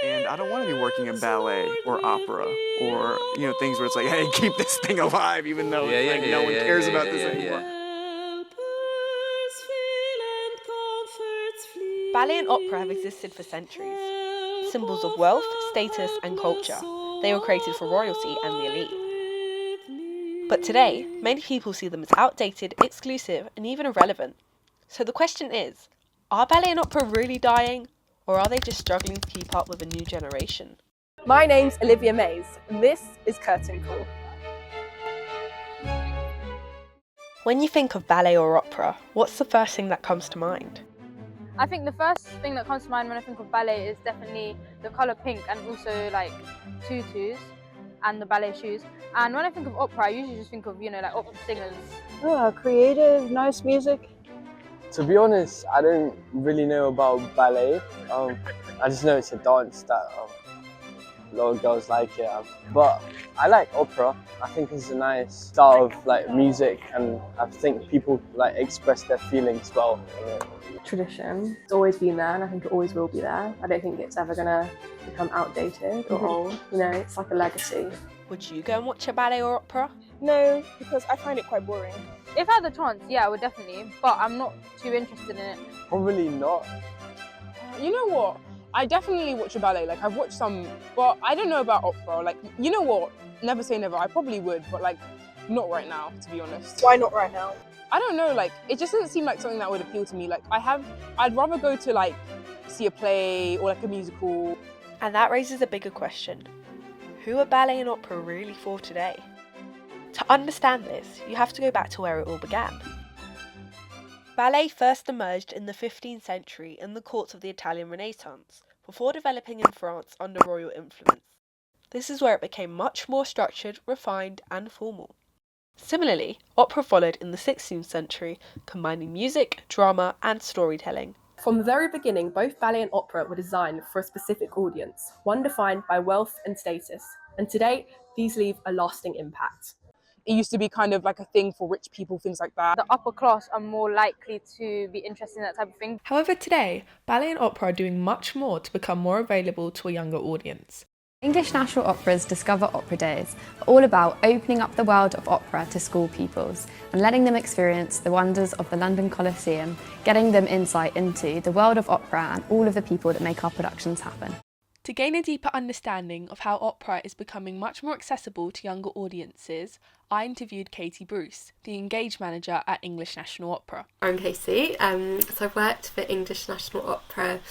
And I don't want to be working in ballet or opera or, things where it's like, hey, keep this thing alive, even though it's like no one cares about this anymore. Ballet and opera have existed for centuries. Symbols of wealth, status, and culture. They were created for royalty and the elite. But today, many people see them as outdated, exclusive, and even irrelevant. So the question is, are ballet and opera really dying? Or are they just struggling to keep up with a new generation? My name's Olivia Mays, and this is Curtain Call. When you think of ballet or opera, what's the first thing that comes to mind? I think the first thing that comes to mind when I think of ballet is definitely the colour pink and also like tutus and the ballet shoes. And when I think of opera, I usually just think of, like opera singers. Creative, nice music. To be honest, I don't really know about ballet. I just know it's a dance that a lot of girls like it. But I like opera. I think it's a nice style of like music, and I think people like express their feelings well in it. Tradition. It's always been there, and I think it always will be there. I don't think it's ever gonna become outdated or old. It's like a legacy. Would you go and watch a ballet or opera? No, because I find it quite boring. If I had the chance, yeah, I would definitely, but I'm not too interested in it. Probably not. You know what? I definitely watch a ballet. Like, I've watched some, but I don't know about opera. Like, you know what? Never say never. I probably would, but like, not right now, to be honest. Why not right now? I don't know. Like, it just doesn't seem like something that would appeal to me. Like, I'd rather go to like see a play or like a musical. And that raises a bigger question. Who are ballet and opera really for today? To understand this, you have to go back to where it all began. Ballet first emerged in the 15th century in the courts of the Italian Renaissance, before developing in France under royal influence. This is where it became much more structured, refined, and formal. Similarly, opera followed in the 16th century, combining music, drama, and storytelling. From the very beginning, both ballet and opera were designed for a specific audience, one defined by wealth and status. And today, these leave a lasting impact. It used to be kind of like a thing for rich people, things like that. The upper class are more likely to be interested in that type of thing. However, today, ballet and opera are doing much more to become more available to a younger audience. English National Opera's Discover Opera Days are all about opening up the world of opera to school pupils and letting them experience the wonders of the London Coliseum, getting them insight into the world of opera and all of the people that make our productions happen. To gain a deeper understanding of how opera is becoming much more accessible to younger audiences, I interviewed Katie Bruce, the Engage Manager at English National Opera. I'm Katie, so I've worked for English National Opera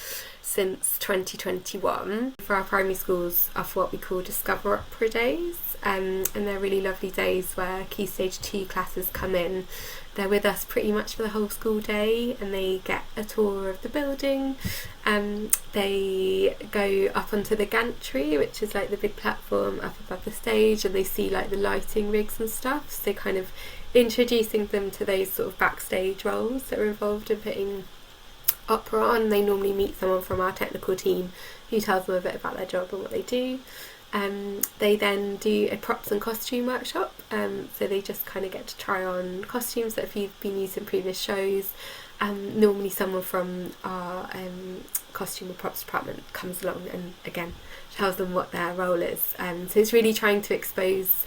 since 2021. For our primary schools offer what we call Discover Opera Days, and they're really lovely days where Key Stage 2 classes come in. They're with us pretty much for the whole school day, and they get a tour of the building. They go up onto the gantry, which is like the big platform up above the stage, and they see like the lighting rigs and stuff. So kind of introducing them to those sort of backstage roles that are involved in putting opera on. They normally meet someone from our technical team who tells them a bit about their job and what they do. They then do a props and costume workshop, so they just kind of get to try on costumes that have been used in previous shows. Normally someone from our costume or props department comes along and again tells them what their role is. So it's really trying to expose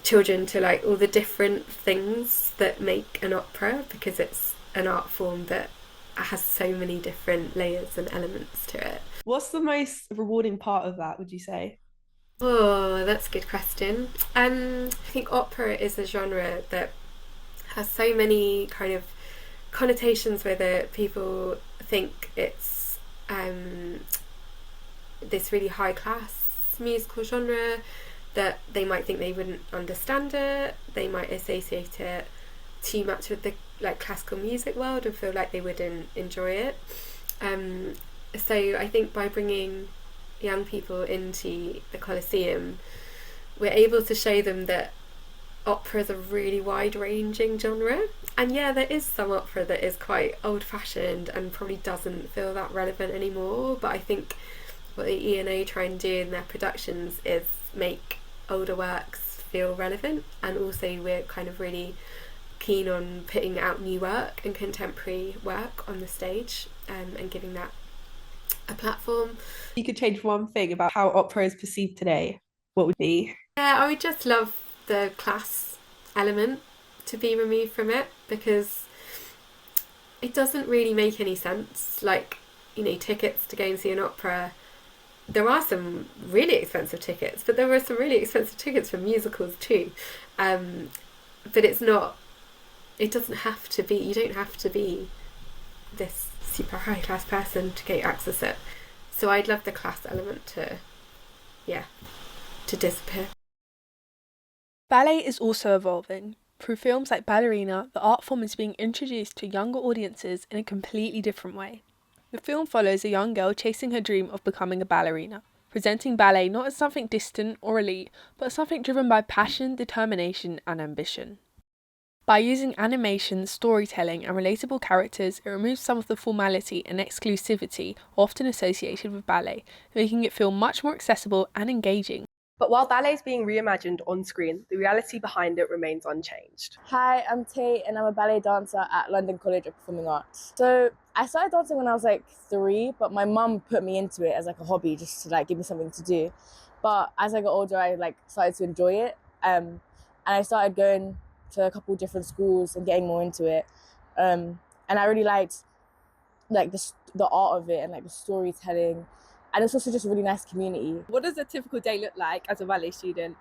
children to like all the different things that make an opera, because it's an art form that has so many different layers and elements to it. What's the most rewarding part of that, would you say? Oh, that's a good question. I think opera is a genre that has so many kind of connotations with it. People think it's this really high class musical genre, that they might think they wouldn't understand it. They might associate it too much with the like classical music world and feel like they wouldn't enjoy it. So I think by bringing young people into the Coliseum, we're able to show them that opera is a really wide-ranging genre. And yeah, there is some opera that is quite old-fashioned and probably doesn't feel that relevant anymore, but I think what the E&O try and do in their productions is make older works feel relevant, and also we're kind of really keen on putting out new work and contemporary work on the stage, and giving that a platform. If you could change one thing about how opera is perceived today, what would it be? Yeah, I would just love the class element to be removed from it, because it doesn't really make any sense. Like, you know, tickets to go and see an opera, there are some really expensive tickets, but there were some really expensive tickets for musicals too. But it's not, it doesn't have to be, you don't have to be this super high class person to get access it. So I'd love the class element to disappear. Ballet is also evolving. Through films like Ballerina, the art form is being introduced to younger audiences in a completely different way. The film follows a young girl chasing her dream of becoming a ballerina, presenting ballet not as something distant or elite, but as something driven by passion, determination, and ambition. By using animation, storytelling, and relatable characters, it removes some of the formality and exclusivity often associated with ballet, making it feel much more accessible and engaging. But while ballet is being reimagined on screen, the reality behind it remains unchanged. Hi, I'm Tate and I'm a ballet dancer at London College of Performing Arts. So I started dancing when I was like 3, but my mum put me into it as like a hobby just to like give me something to do. But as I got older, I like started to enjoy it, and I started going to a couple different schools and getting more into it. And I really liked like the art of it and like the storytelling. And it's also just a really nice community. What does a typical day look like as a ballet student?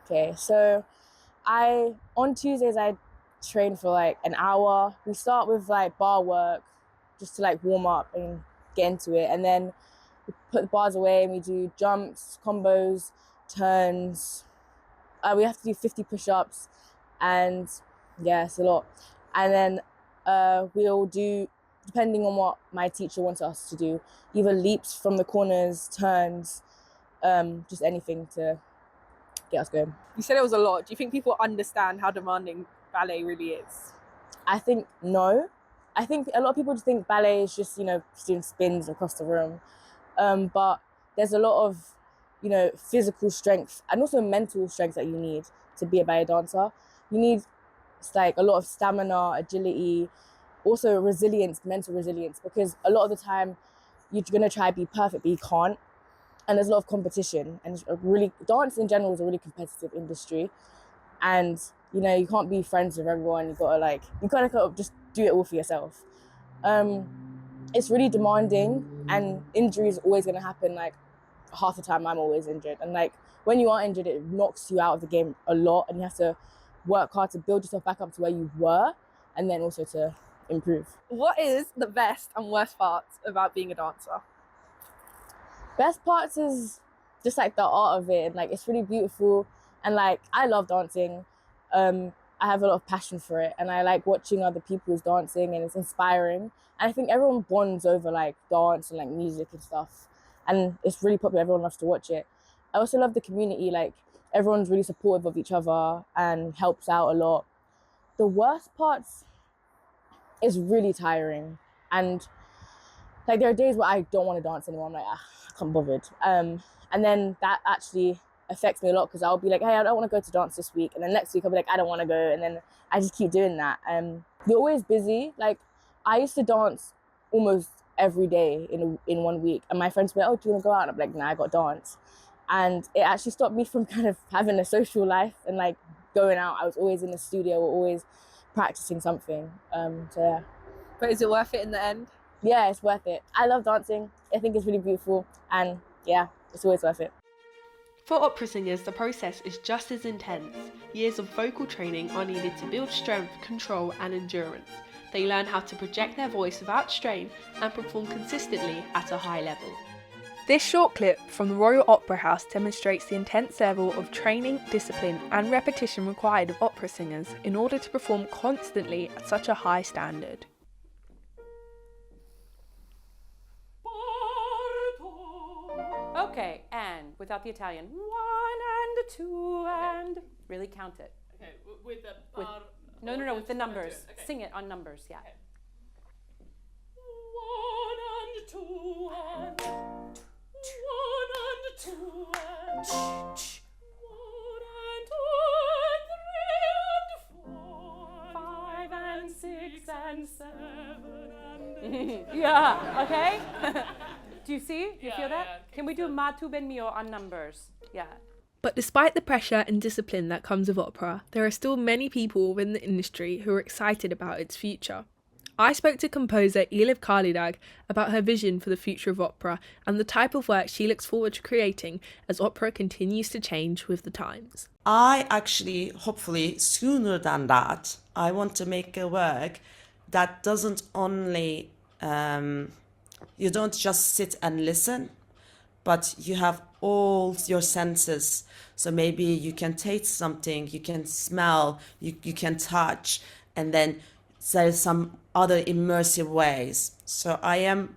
Okay, so on Tuesdays I train for like an hour. We start with like bar work just to like warm up and get into it. And then we put the bars away and we do jumps, combos, turns. We have to do 50 push-ups, and yeah, it's a lot. And then we'll do, depending on what my teacher wants us to do, either leaps from the corners, turns, just anything to get us going. You said it was a lot. Do you think people understand how demanding ballet really is? I think no. I think a lot of people just think ballet is just, you know, doing spins across the room. But there's a lot of, you know, physical strength and also mental strength that you need to be a ballet dancer. You need like a lot of stamina, agility, also resilience, mental resilience, because a lot of the time you're gonna try to be perfect, but you can't. And there's a lot of competition, and dance in general is a really competitive industry. And you know, you can't be friends with everyone. You kind of just do it all for yourself. It's really demanding, and injuries are always gonna happen. Like half the time, I'm always injured, and like when you are injured, it knocks you out of the game a lot, and you have to work hard to build yourself back up to where you were, and then also to improve. What is the best and worst parts about being a dancer? Best parts is just like the art of it, and like it's really beautiful, and like I love dancing. I have a lot of passion for it, and I like watching other people's dancing, and it's inspiring. And I think everyone bonds over like dance and like music and stuff, and it's really popular. Everyone loves to watch it. I also love the community. Like everyone's really supportive of each other and helps out a lot. The worst parts is really tiring, and like there are days where I don't want to dance anymore. I'm like, I can't be bothered. And then that actually affects me a lot, because I'll be like, hey, I don't want to go to dance this week, and then next week I'll be like, I don't want to go, and then I just keep doing that. You're always busy. Like I used to dance almost every day in 1 week, and my friends were like, oh, do you want to go out? And I'm like, nah, I got dance. And it actually stopped me from kind of having a social life and like going out. I was always in the studio or always practicing something. So yeah. But is it worth it in the end? Yeah, it's worth it. I love dancing. I think it's really beautiful, and yeah, it's always worth it. For opera singers, the process is just as intense. Years of vocal training are needed to build strength, control, and endurance. They learn how to project their voice without strain and perform consistently at a high level. This short clip from the Royal Opera House demonstrates the intense level of training, discipline, and repetition required of opera singers in order to perform constantly at such a high standard. Okay, and without the Italian, 1 and 2 and really count it. Okay, with the bar. No, with the numbers. Okay. Sing it on numbers, yeah. Okay. 1 and 2 and 1 and 2 and 1 and 2 and 3 and 4, 5 and 6 and 7 and 8. Yeah, okay. Do you see? Do you feel that? Can we do Ma tu ben mio on numbers? Yeah. But despite the pressure and discipline that comes with opera, there are still many people within the industry who are excited about its future. I spoke to composer Elif Khalidag about her vision for the future of opera and the type of work she looks forward to creating as opera continues to change with the times. I actually, hopefully, sooner than that, I want to make a work that doesn't only, you don't just sit and listen, but you have all your senses. So maybe you can taste something, you can smell, you can touch, and then there's some other immersive ways. So I am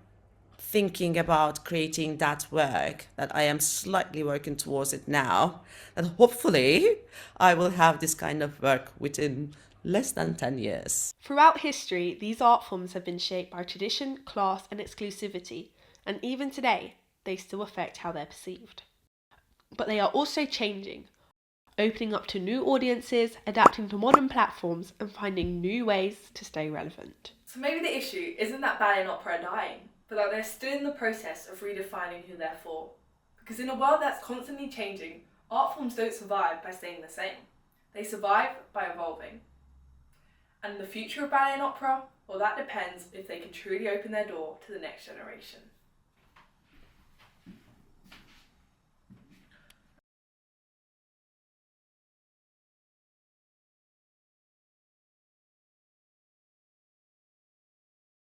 thinking about creating that work, that I am slightly working towards it now, and hopefully I will have this kind of work within less than 10 years. Throughout history, these art forms have been shaped by tradition, class and exclusivity, and even today, they still affect how they're perceived. But they are also changing, opening up to new audiences, adapting to modern platforms and finding new ways to stay relevant. So maybe the issue isn't that ballet and opera are dying, but that they're still in the process of redefining who they're for. Because in a world that's constantly changing, art forms don't survive by staying the same. They survive by evolving. And the future of ballet and opera, well, that depends if they can truly open their door to the next generation.